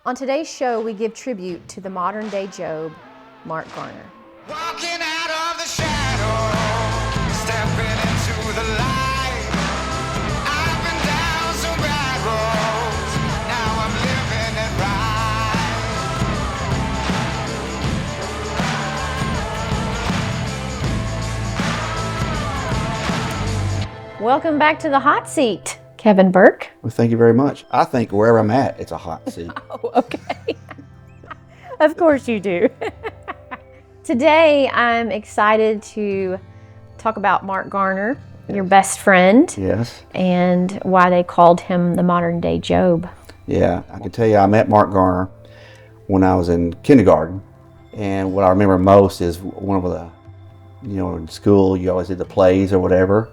On today's show, we give tribute to the modern-day Job, Marc Garner. Walking out of the shadow, stepping into the light. I've been down some bad roads, now I'm living it right. Welcome back to the hot seat, Kevin Burke. Well, thank you very much. I think wherever I'm at, it's a hot seat. Oh, okay. Of course you do. Today, I'm excited to talk about Marc Garner, your best friend. Yes. And why they called him the modern day Job. Yeah, I can tell you I met Marc Garner when I was in kindergarten. And what I remember most is one of the, in school, you always did the plays or whatever.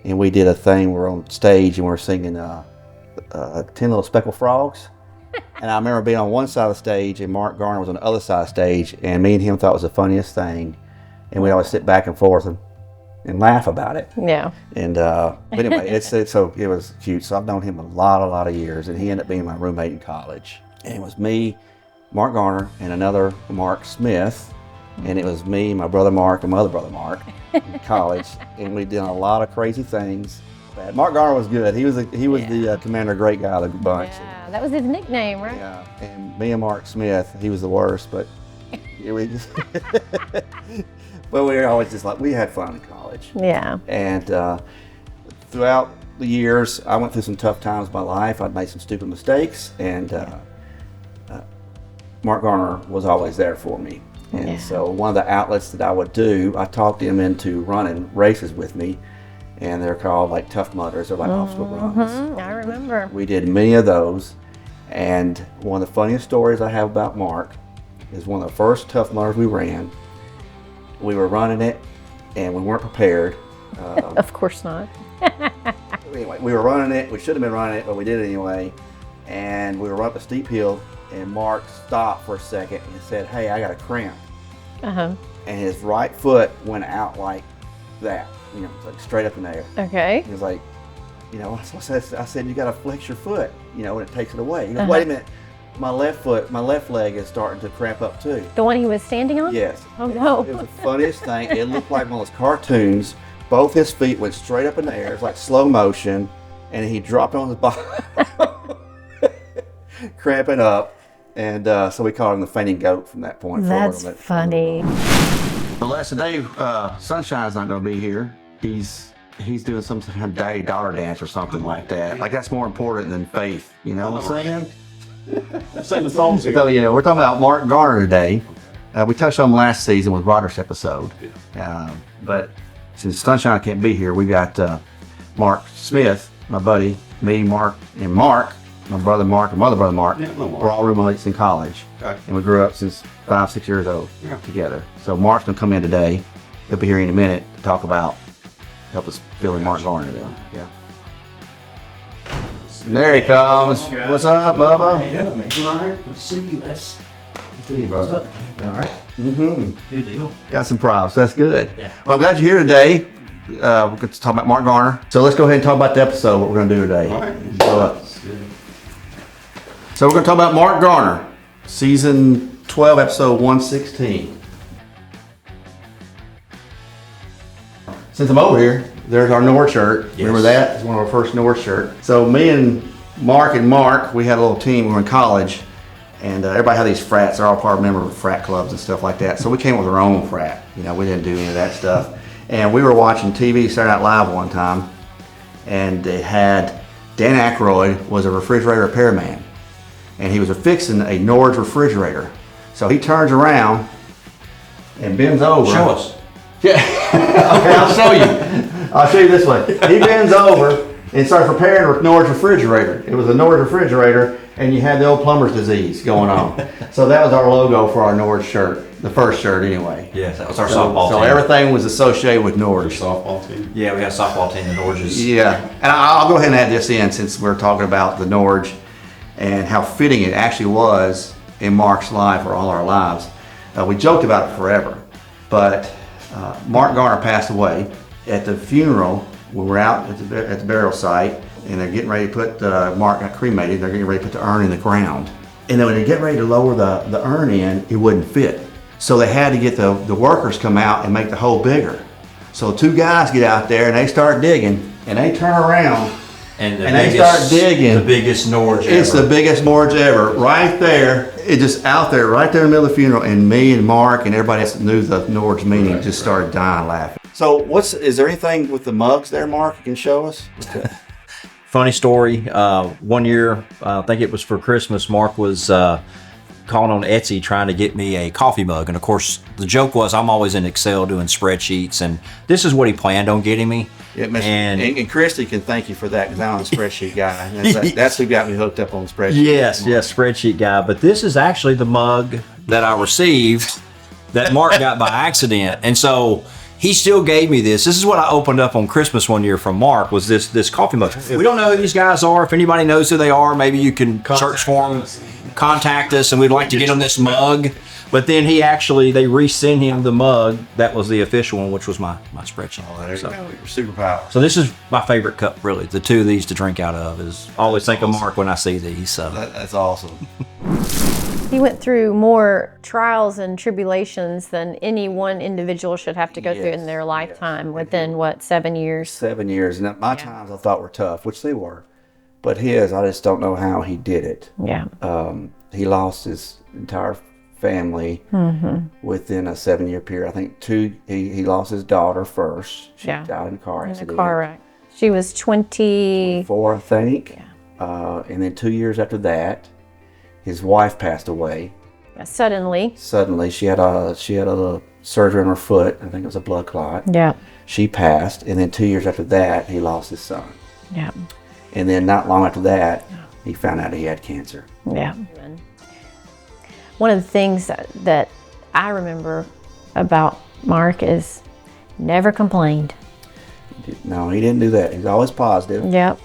And we did a thing, we were on stage and we were singing 10 Little Speckled Frogs. And I remember being on one side of the stage and Marc Garner was on the other side of the stage, and me and him thought it was the funniest thing. And we'd always sit back and forth and laugh about it. Yeah. And but anyway, so it was cute. So I've known him a lot of years, and he ended up being my roommate in college. And it was me, Marc Garner, and another Mark Smith. And it was me, my brother Mark, and my other brother Mark in college. And we did a lot of crazy things. Marc Garner was good. He was the commander, great guy of the bunch. Yeah, that was his nickname, right? Yeah, and me and Mark Smith, he was the worst, but we just, but we were always just like, we had fun in college. Yeah. And throughout the years, I went through some tough times in my life. I'd made some stupid mistakes, and Marc Garner was always there for me. And so one of the outlets that I would do, I talked him into running races with me. And they're called like Tough Mudders, or like obstacle runs. I remember. We did many of those, and one of the funniest stories I have about Mark is one of the first Tough Mudders we ran. We were running it, and we weren't prepared. Of course not. Anyway, we were running it. We should have been running it, but we did it anyway. And we were up a steep hill, and Mark stopped for a second and said, "Hey, I got a cramp." And his right foot went out like that. Like straight up in the air. Okay. He was like, so I said, you got to flex your foot, when it takes it away. He goes, wait a minute, my left leg is starting to cramp up too. The one he was standing on? Yes. Oh no. It was the funniest thing. It looked like one of those cartoons. Both his feet went straight up in the air. It's like slow motion, and he dropped on his bottom, cramping up. And so we called him the fainting goat from that point forward. That's funny. Well, today, Sunshine's not going to be here. He's doing some kind of daddy-daughter dance or something like that. Like, that's more important than faith. You know what I'm saying? Sing the songs here. So, we're talking about Marc Garner today. We touched on him last season with Roderick's episode. But since Sunshine can't be here, we got Mark Smith, my buddy, me, Mark, and Mark, my brother Mark, and my other brother Mark. Yeah, no, Mark. We're all roommates in college. Okay. And we grew up since 5-6 years old together. So Mark's gonna come in today. He'll be here in a minute to talk about, help us fill in Marc Garner then. Yeah. There he comes. What's up, Bubba? Yeah, man. All right. Let's see you. Let's See you, brother. all right. Mm-hmm. Good deal. Got some props. That's good. Yeah. Well, I'm glad you're here today. We're going to talk about Marc Garner. So let's go ahead and talk about the episode, what we're going to do today. All right. That's good. So we're going to talk about Marc Garner, season 12, episode 116. Since I'm over here, there's our North shirt. Yes. Remember that? It's one of our first North shirts. So me and Mark, we had a little team. We were in college, and everybody had these frats. They're all part of member of frat clubs and stuff like that. So we came up with our own frat. We didn't do any of that stuff. And we were watching TV, Saturday Night Live one time, and they had Dan Aykroyd was a refrigerator repairman, and he was fixing a Nord refrigerator. So he turns around and bends over. Show us. Yeah. Okay, I'll show you. I'll show you this way. He bends over and starts repairing with Nord's refrigerator. It was a Nord refrigerator, and you had the old plumber's disease going on. So that was our logo for our Nord shirt, the first shirt anyway. Yes, that was our softball team. So everything was associated with Nord. Softball team. Yeah, we got a softball team, the Norges. Yeah, and I'll go ahead and add this in since we're talking about the Norge and how fitting it actually was in Mark's life or all our lives. We joked about it forever, but Marc Garner passed away. At the funeral, we were out at the burial site, and they're getting ready to put, Mark got cremated, they're getting ready to put the urn in the ground. And then when they get ready to lower the urn in, it wouldn't fit. So they had to get the workers come out and make the hole bigger. So two guys get out there and they start digging, and they turn around And they start digging. The biggest Norge ever. It's the biggest Norge ever, right there. It just out there, right there in the middle of the funeral, and me and Mark and everybody else that knew the Norge meaning just started dying laughing. So is there anything with the mugs there, Mark, you can show us? Funny story. One year, I think it was for Christmas, Mark was calling on Etsy trying to get me a coffee mug. And of course, the joke was I'm always in Excel doing spreadsheets, and this is what he planned on getting me. Yeah, and Christy can thank you for that, because I'm a spreadsheet guy. And that's who got me hooked up on spreadsheets. Yes, spreadsheet guy. But this is actually the mug that I received that Mark got by accident. And so he still gave me this. This is what I opened up on Christmas one year from Mark, was this coffee mug. We don't know who these guys are. If anybody knows who they are, maybe you can search for them, contact us, and we'd like to get them this mug. But then they resent him the mug. That was the official one, which was my spreadsheet. Oh, there you go. Your superpower. So this is my favorite cup, really. The two of these to drink out of is I always think of Mark when I see these. So That's awesome. He went through more trials and tribulations than any one individual should have to go through in their lifetime within, 7 years? 7 years. And my times I thought were tough, which they were. But his, I just don't know how he did it. Yeah. He lost his entire family within a 7-year period. I think he lost his daughter first. She died in a car accident. In a car wreck. She was 24, I think. Yeah. And then 2 years after that, his wife passed away. Suddenly, she had a surgery on her foot. I think it was a blood clot. Yeah. She passed, and then 2 years after that, he lost his son. Yeah. And then not long after that, he found out he had cancer. Yeah. One of the things that I remember about Mark is never complained. No, he didn't do that. He's always positive. Yep.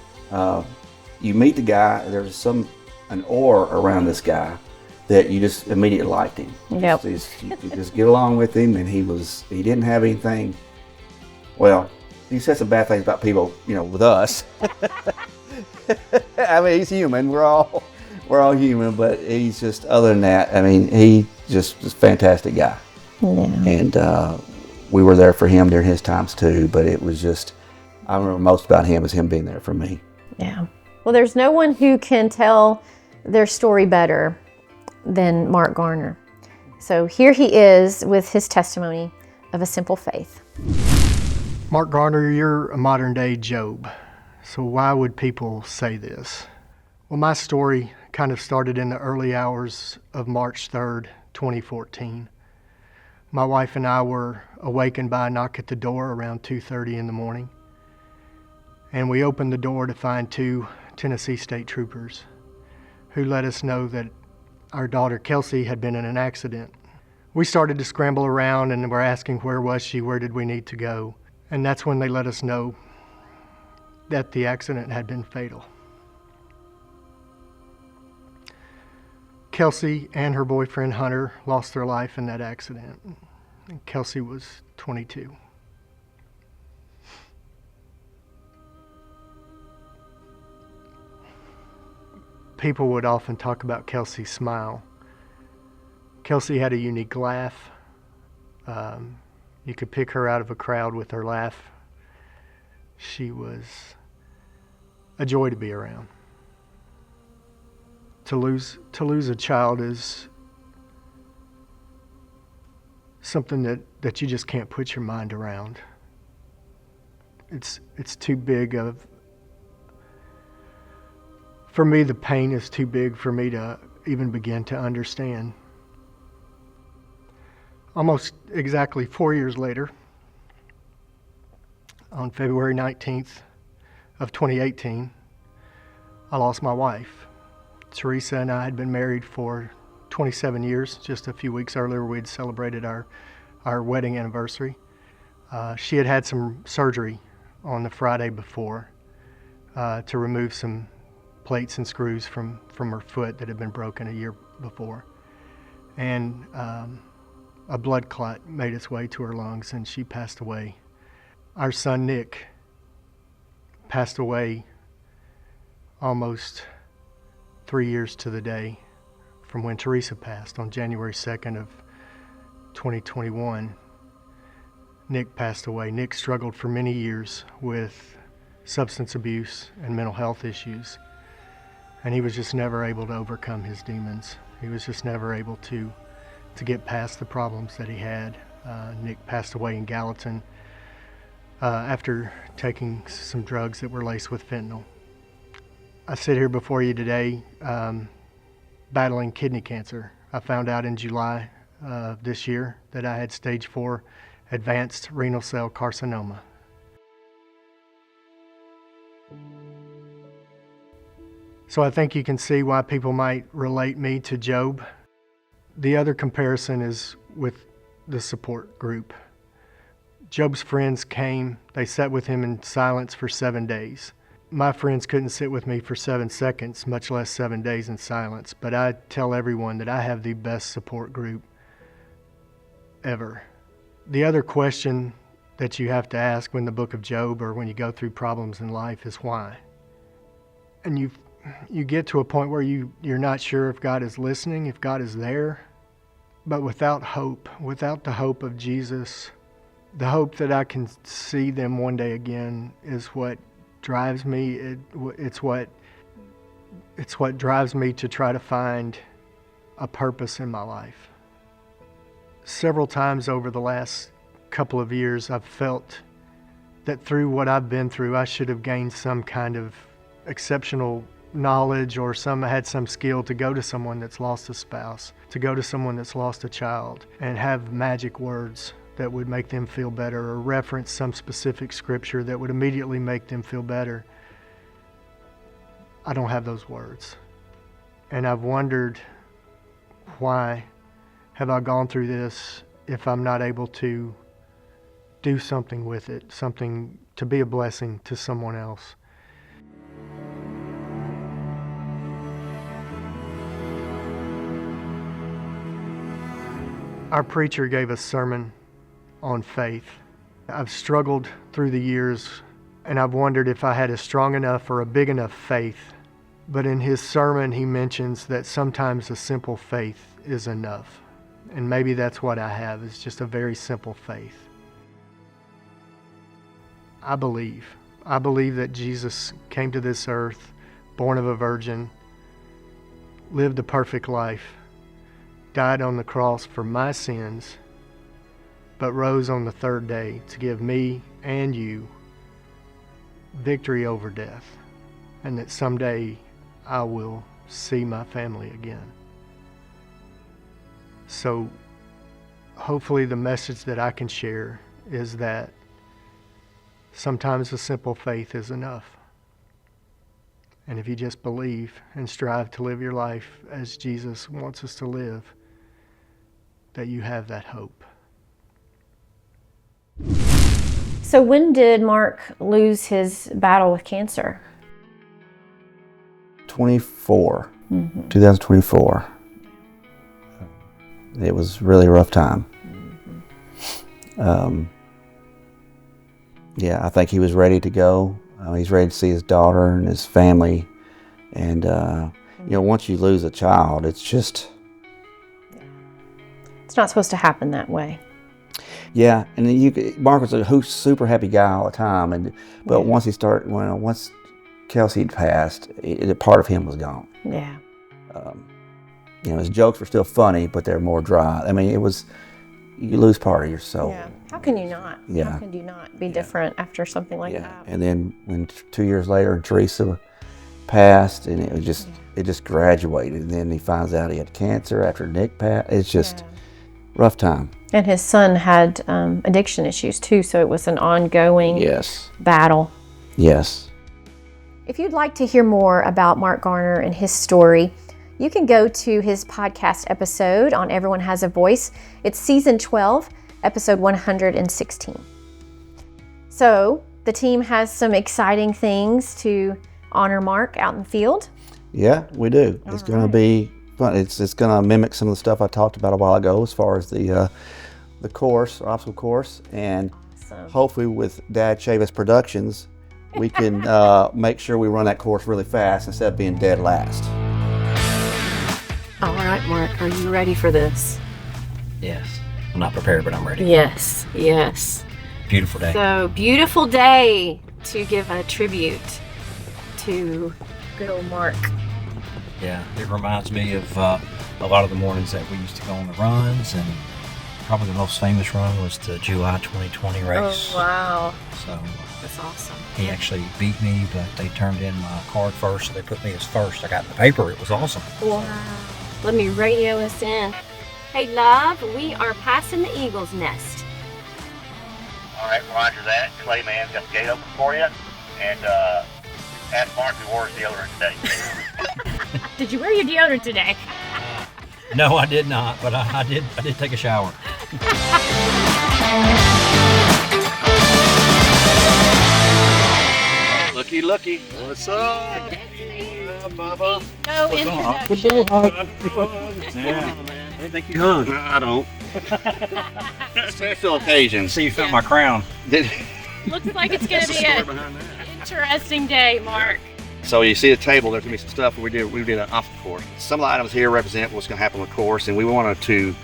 You meet the guy, there's an aura around this guy that you just immediately liked him. Yep. You just get along with him, and he didn't have anything. Well, he said some bad things about people, with us. I mean, he's human. We're all human, but he's just, other than that, I mean, he just was a fantastic guy. Yeah. And we were there for him during his times too, but it was just, I remember most about him is him being there for me. Yeah. Well, there's no one who can tell their story better than Marc Garner. So here he is with his testimony of a simple faith. Marc Garner, you're a modern day Job. So why would people say this? Well, my story kind of started in the early hours of March 3rd, 2014. My wife and I were awakened by a knock at the door around 2:30 in the morning. And we opened the door to find two Tennessee State Troopers who let us know that our daughter Kelsey had been in an accident. We started to scramble around and were asking where was she, where did we need to go? And that's when they let us know that the accident had been fatal. Kelsey and her boyfriend Hunter lost their life in that accident. And Kelsey was 22. People would often talk about Kelsey's smile. Kelsey had a unique laugh. You could pick her out of a crowd with her laugh. She was a joy to be around. To lose a child is something that you just can't put your mind around. It's too big of, for me, the pain is too big for me to even begin to understand. Almost exactly 4 years later, on February 19th of 2018, I lost my wife. Teresa and I had been married for 27 years. Just a few weeks earlier, we had celebrated our wedding anniversary. She had had some surgery on the Friday before to remove some plates and screws from her foot that had been broken a year before. And a blood clot made its way to her lungs and she passed away. Our son Nick passed away almost 3 years to the day from when Teresa passed on January 2nd of 2021. Nick passed away. Nick struggled for many years with substance abuse and mental health issues, and he was just never able to overcome his demons. He was just never able to get past the problems that he had. Nick passed away in Gallatin after taking some drugs that were laced with fentanyl. I sit here before you today battling kidney cancer. I found out in July this year that I had stage 4 advanced renal cell carcinoma. So I think you can see why people might relate me to Job. The other comparison is with the support group. Job's friends came, they sat with him in silence for 7 days. My friends couldn't sit with me for 7 seconds, much less 7 days in silence, but I tell everyone that I have the best support group ever. The other question that you have to ask when the book of Job or when you go through problems in life is why. And you get to a point where you're not sure if God is listening, if God is there. But without hope, without the hope of Jesus, the hope that I can see them one day again is what drives me. It's what drives me to try to find a purpose in my life. Several times over the last couple of years, I've felt that through what I've been through, I should have gained some kind of exceptional knowledge or had some skill to go to someone that's lost a spouse, to go to someone that's lost a child, and have magic words that would make them feel better, or reference some specific scripture that would immediately make them feel better. I don't have those words. And I've wondered, why have I gone through this if I'm not able to do something with it, something to be a blessing to someone else? Our preacher gave a sermon on faith. I've struggled through the years, and I've wondered if I had a strong enough or a big enough faith. But in his sermon, he mentions that sometimes a simple faith is enough. And maybe that's what I have, is just a very simple faith. I believe that Jesus came to this earth, born of a virgin, lived a perfect life, died on the cross for my sins, but rose on the third day to give me and you victory over death, and that someday I will see my family again. So hopefully the message that I can share is that sometimes a simple faith is enough. And if you just believe and strive to live your life as Jesus wants us to live, that you have that hope. So when did Mark lose his battle with cancer? 2024. It was really a rough time. I think he was ready to go. He's ready to see his daughter and his family. And, once you lose a child, it's just... It's not supposed to happen that way. Yeah, and then Mark was a super happy guy all the time. But once once Kelsey had passed, a part of him was gone. Yeah. His jokes were still funny, but they're more dry. I mean, you lose part of your soul. Yeah. How can you not? Yeah. How can you not be different after something like that? And then when 2 years later Teresa passed, and it just graduated. And then he finds out he had cancer after Nick passed. It's just rough time. And his son had addiction issues too, so it was an ongoing battle. Yes. If you'd like to hear more about Marc Garner and his story, you can go to his podcast episode on Everyone Has a Voice. It's season 12, episode 116. So the team has some exciting things to honor Marc out in the field. Yeah, we do. It's going to be fun. It's going to mimic some of the stuff I talked about a while ago as far as the course, obstacle course, and hopefully with Dad Chavis Productions, we can make sure we run that course really fast instead of being dead last. All right, Mark, are you ready for this? Yes. I'm not prepared, but I'm ready. Yes, yes. Beautiful day. So, beautiful day to give a tribute to good old Mark. Yeah, it reminds me of a lot of the mornings that we used to go on the runs, and probably the most famous run was the July 2020 race. Oh, wow. So That's awesome. he actually beat me, but they turned in my card first, so they put me as first. I got in the paper. It was awesome. Wow. Let me radio us in. Hey, love, we are passing the Eagle's Nest. All right, roger that. Clayman's got the gate open for you. And ask Mark who wore his deodorant today. Did you wear your deodorant today? No, I did not, but I did take a shower. Looky. What's up? Bubba. No introduction. Yeah. I didn't think you hung. I don't. Special occasions. See, you found my crown. Looks like it's going to be an interesting day, Mark. So you see the table, there's gonna be some stuff we did an obstacle course. Some of the items here represent what's gonna happen with the course, and we wanted to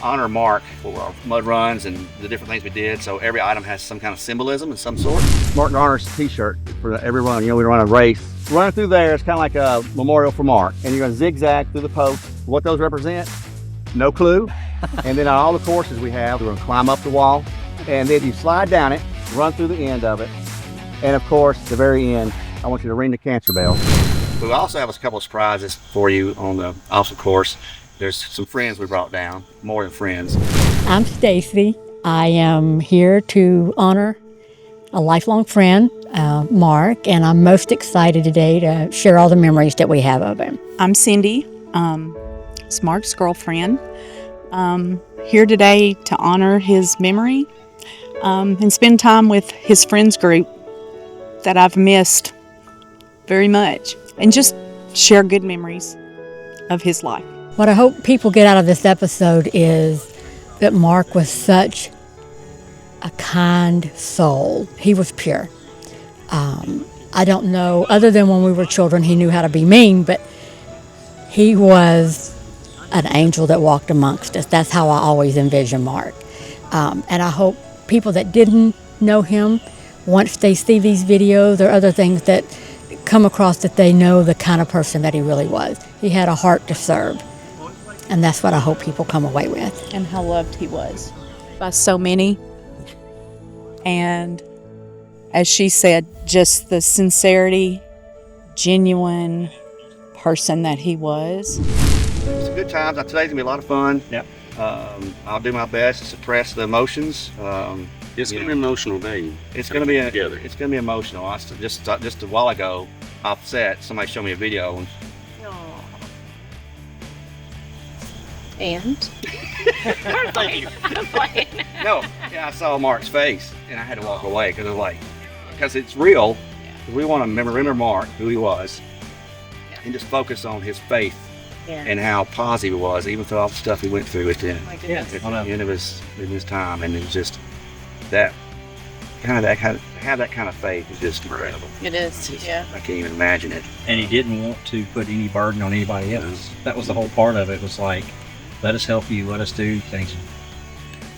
honor Mark for our mud runs and the different things we did. So every item has some kind of symbolism of some sort. Marc Garner's t-shirt for every run. You know, we run a race. Running through there, it's kind of like a memorial for Mark. And you're gonna zigzag through the posts. What those represent, no clue. And then on all the courses we have, we're gonna climb up the wall, and then you slide down it, run through the end of it. And of course, at the very end, I want you to ring the cancer bell. We also have a couple of surprises for you on the obstacle course. There's some friends we brought down, more than friends. I'm Stacy. I am here to honor a lifelong friend, Mark, and I'm most excited today to share all the memories that we have of him. I'm Cindy. It's Mark's girlfriend. Here today to honor his memory and spend time with his friends group that I've missed very much, and just share good memories of his life. What I hope people get out of this episode is that Mark was such a kind soul. He was pure. I don't know, other than when we were children, he knew how to be mean, but he was an angel that walked amongst us. That's how I always envision Mark. And I hope people that didn't know him, once they see these videos or other things that come across, that they know the kind of person that he really was. He had a heart to serve. And that's what I hope people come away with. And how loved he was by so many. And as she said, just the sincerity, genuine person that he was. It's good times. Today's gonna be a lot of fun. Yep. I'll do my best to suppress the emotions. It's gonna be an emotional day. It's gonna be together. It's gonna be emotional. Just a while ago, off set, somebody showed me a video. And And? no, yeah, I saw Mark's face, and I had to walk away because it's real. We want to remember Mark, who he was, and just focus on his faith and how positive he was, even through all the stuff he went through at the end of his time. And it was just have that kind of faith is just incredible. It is, yeah. I can't even imagine it. And he didn't want to put any burden on anybody else. That was the whole part of it. It was like, let us help you, let us do things.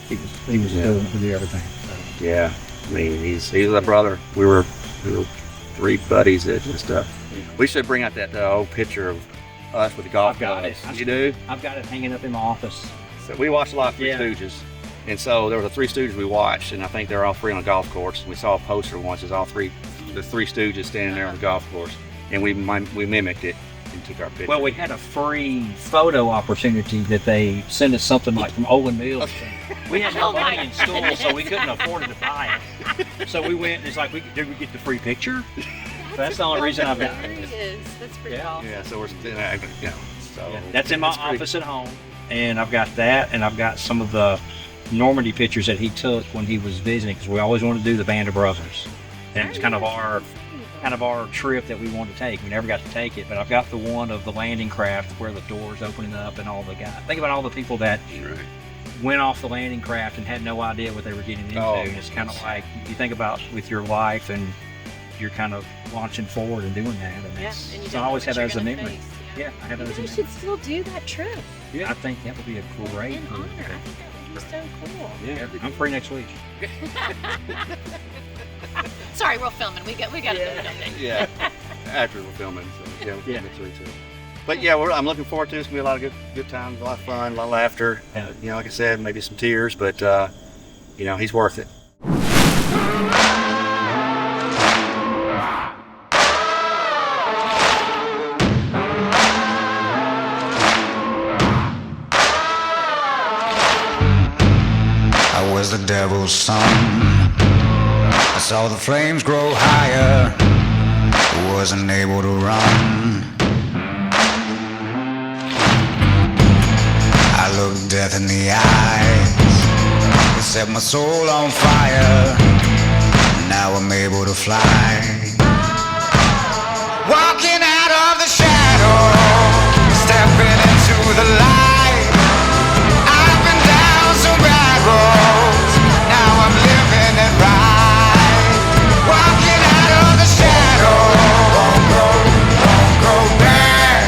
He was willing to do everything. So. Yeah, I mean, he's a brother. We were three buddies that just. We should bring out that old picture of us with the golf clubs. You do? I've got it hanging up in my office. So we watched a lot of Three Stooges, and so there were the Three Stooges we watched, and I think they're all three on a golf course. We saw a poster once. It's all the Three Stooges standing there on the golf course, and we mimicked it and took our picture. Well, we had a free photo opportunity that they sent us something like from Olin Mills. We had no money in school, so we couldn't afford to buy it. So we went, and it's like, did we get the free picture? That's the only reason I've got it. It is. That's pretty awesome. Yeah, so we're, That's in my office at home, and I've got that, and I've got some of the Normandy pictures that he took when he was visiting, because we always wanted to do the Band of Brothers, and it was kind of our trip that we wanted to take. We never got to take it, but I've got the one of the landing craft where the doors opening up and all the guys. Think about all the people that went off the landing craft and had no idea what they were getting into. And it's kind of like you think about with your life, and you're kind of launching forward and doing that, and I always had that as a memory. Yeah, I have those You in should still do that trip there. I think that would be a great in honor. I think that would be so cool. Yeah, I'm free next week. Sorry, we're filming. We got to do it. Yeah, after we're filming, so yeah, Yeah. next week too. But yeah, I'm looking forward to it. It's gonna be a lot of good times, a lot of fun, a lot of laughter. You know, like I said, maybe some tears, but you know, he's worth it. I was the devil's son. I saw the flames grow higher. Wasn't able to run. I looked death in the eyes. It set my soul on fire. Now I'm able to fly. Walking out of the shadow, stepping into the light. I've been down some bad roads. Now I'm living it right. Walking out of the shadow, won't go back.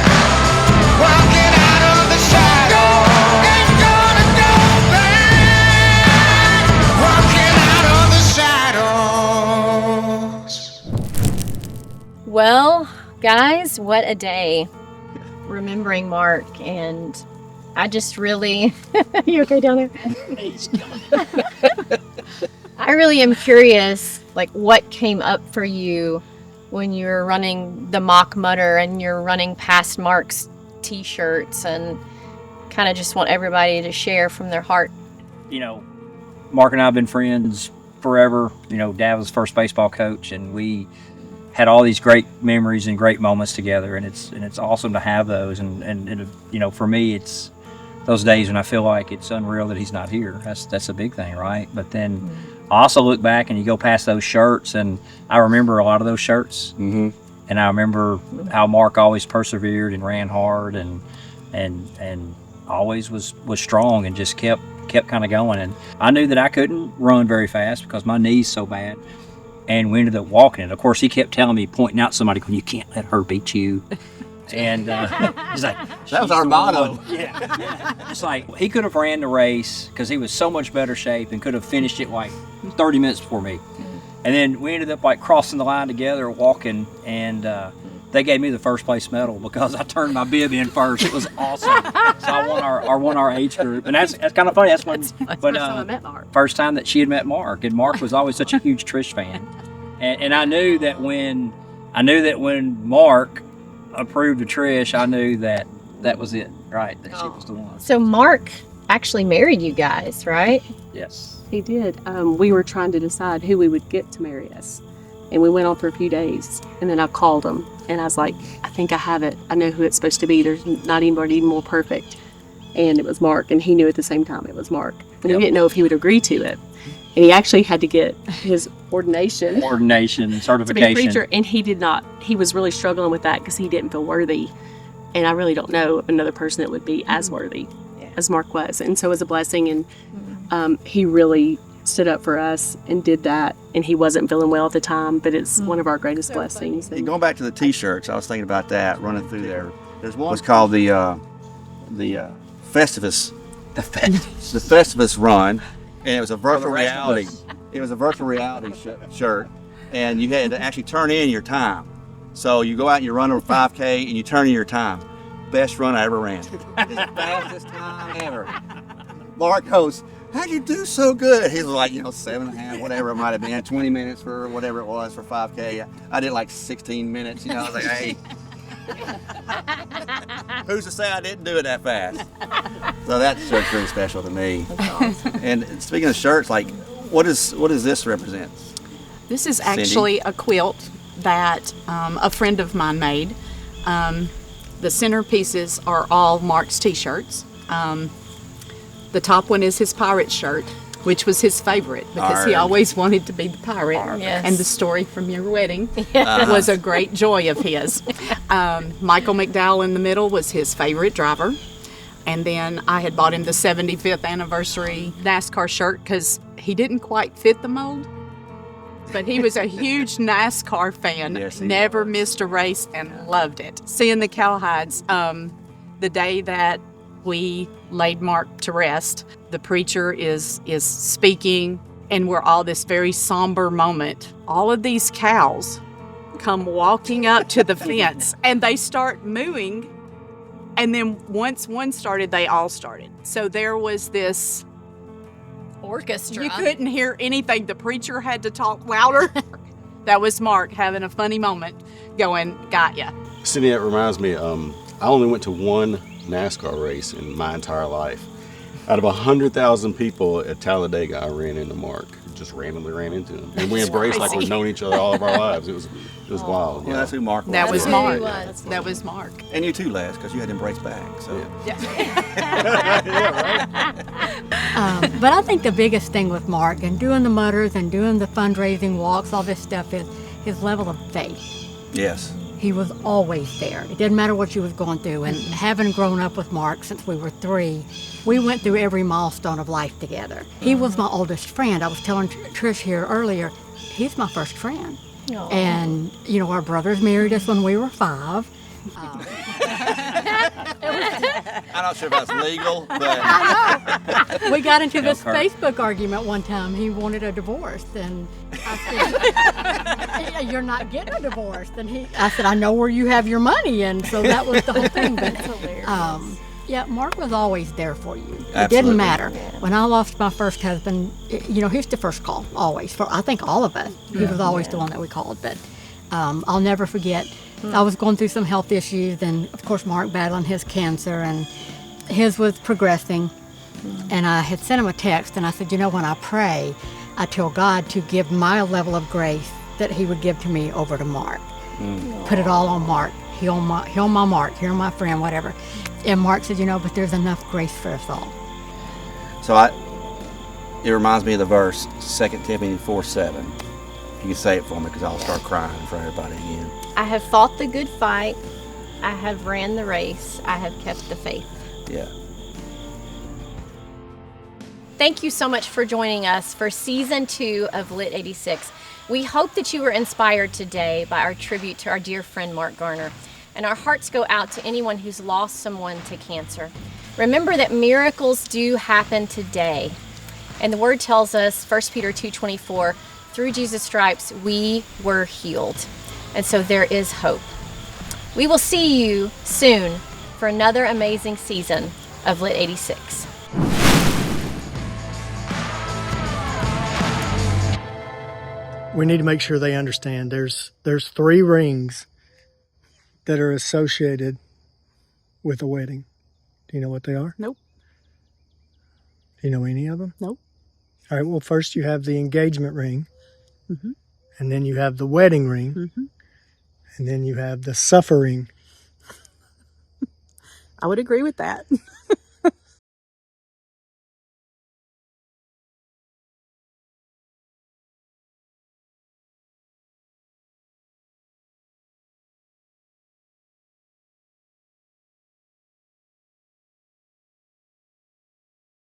Walking out of the shadow, ain't gonna go back. Walking out of the shadows. Well, guys, what a day. Remembering Mark, and I just really... You okay down there? I really am curious, like, what came up for you when you were running the mock mutter and you're running past Mark's t-shirts, and kind of just want everybody to share from their heart. You know, Mark and I have been friends forever. You know, Dad was first baseball coach, and we had all these great memories and great moments together, and it's awesome to have those. And you know, for me, it's those days when I feel like it's unreal that he's not here. That's a big thing, right? But then I also look back and you go past those shirts, and I remember a lot of those shirts. Mm-hmm. And I remember how Mark always persevered and ran hard and always was strong and just kept kind of going. And I knew that I couldn't run very fast because my knee's so bad. And we ended up walking. And of course, he kept telling me, pointing out somebody, going, "You can't let her beat you." And he's like, That was our motto. Yeah. It's like he could have ran the race because he was so much better shape and could have finished it like 30 minutes before me. And then we ended up like crossing the line together, walking, and they gave me the first place medal because I turned my bib in first. It was awesome. So I won our age group, and that's kind of funny. That's when I met Mark. First time that she had met Mark, and Mark was always such a huge Trish fan, and I knew that when Mark approved of Trish, I knew that was it, right? That she was the one. So Mark actually married you guys, right? Yes. He did. We were trying to decide who we would get to marry us. And we went on for a few days. And then I called him. And I was like, I think I have it. I know who it's supposed to be. There's not anybody more perfect. And it was Mark. And he knew at the same time it was Mark. But he didn't know if he would agree to it. And he actually had to get his ordination certification. to be a preacher. And he did not. He was really struggling with that because he didn't feel worthy. And I really don't know another person that would be as worthy as Mark was. And so it was a blessing. And he really stood up for us and did that. And he wasn't feeling well at the time, but it's one of our greatest blessings. And going back to the T-shirts, I was thinking about that running through there. There's one was called the Festivus. The Festivus run, and it was a virtual reality. It was a virtual reality shirt, and you had to actually turn in your time. So you go out and you run over 5K, and you turn in your time. Best run I ever ran. Fastest time ever. Mark goes, "How'd you do so good?" He was like, 7.5, whatever it might have been, 20 minutes for whatever it was for 5K. I did like 16 minutes, I was like, hey. Who's to say I didn't do it that fast? So that shirt's very special to me. And speaking of shirts, like, what does this represent? This is actually a quilt that a friend of mine made. The centerpieces are all Mark's t-shirts. The top one is his pirate shirt, which was his favorite because he always wanted to be the pirate. Yes. And the story from your wedding was a great joy of his. Michael McDowell in the middle was his favorite driver. And then I had bought him the 75th anniversary NASCAR shirt because he didn't quite fit the mold. But he was a huge NASCAR fan. Yes, he Never was. missed a race and loved it. Seeing the cowhides, the day that we laid Mark to rest, the preacher is speaking, and we're all this very somber moment. All of these cows come walking up to the fence, and they start mooing. And then once one started, they all started. So there was this Orchestra. You couldn't hear anything. The preacher had to talk louder. That was Mark having a funny moment going, got ya. Cindy, that reminds me, I only went to one NASCAR race in my entire life. Out of 100,000 people at Talladega, I ran into Mark. Just randomly ran into him. And we embraced like we've known each other all of our lives. It was wild. Well, that's who Mark was. That was who Mark. he was. That was Mark. And you too, Les, because you had embraced back. So. But I think the biggest thing with Mark and doing the mutters and doing the fundraising walks, all this stuff, is his level of faith. Yes. He was always there. It didn't matter what you was going through. And having grown up with Mark since we were 3, we went through every milestone of life together. He was my oldest friend. I was telling Trish here earlier, he's my first friend. Aw. And, you know, our brothers married us when we were 5. I'm not sure if that's legal, but We got into this Kurt. Facebook argument one time. He wanted a divorce, and I said, "You're not getting a divorce." And I said, "I know where you have your money," and so that was the whole thing. But yeah, Mark was always there for you. It Absolutely. didn't matter. When I lost my first husband, you know, he's the first call always for I think all of us. He was always the one that we called. But I'll never forget. I was going through some health issues, and of course Mark battling his cancer, and his was progressing. And I had sent him a text, and I said, you know, when I pray, I tell God to give my level of grace that he would give to me over to Mark. Put it all on Mark. Heal my Mark, heal my friend, whatever. And Mark said, you know, but there's enough grace for us all. So it reminds me of the verse, 2 Timothy 4:7. You can say it for me because I'll start crying for everybody again. I have fought the good fight. I have ran the race. I have kept the faith. Yeah. Thank you so much for joining us for season 2 of Lit 86. We hope that you were inspired today by our tribute to our dear friend Marc Garner. And our hearts go out to anyone who's lost someone to cancer. Remember that miracles do happen today. And the word tells us, 1 Peter 2:24, through Jesus' stripes, we were healed. And so there is hope. We will see you soon for another amazing season of Lit 86. We need to make sure they understand there's 3 rings that are associated with a wedding. Do you know what they are? Nope. Do you know any of them? Nope. All right, well, first you have the engagement ring, Mm-hmm. and then you have the wedding ring, Mm-hmm. and then you have the suffering. I would agree with that.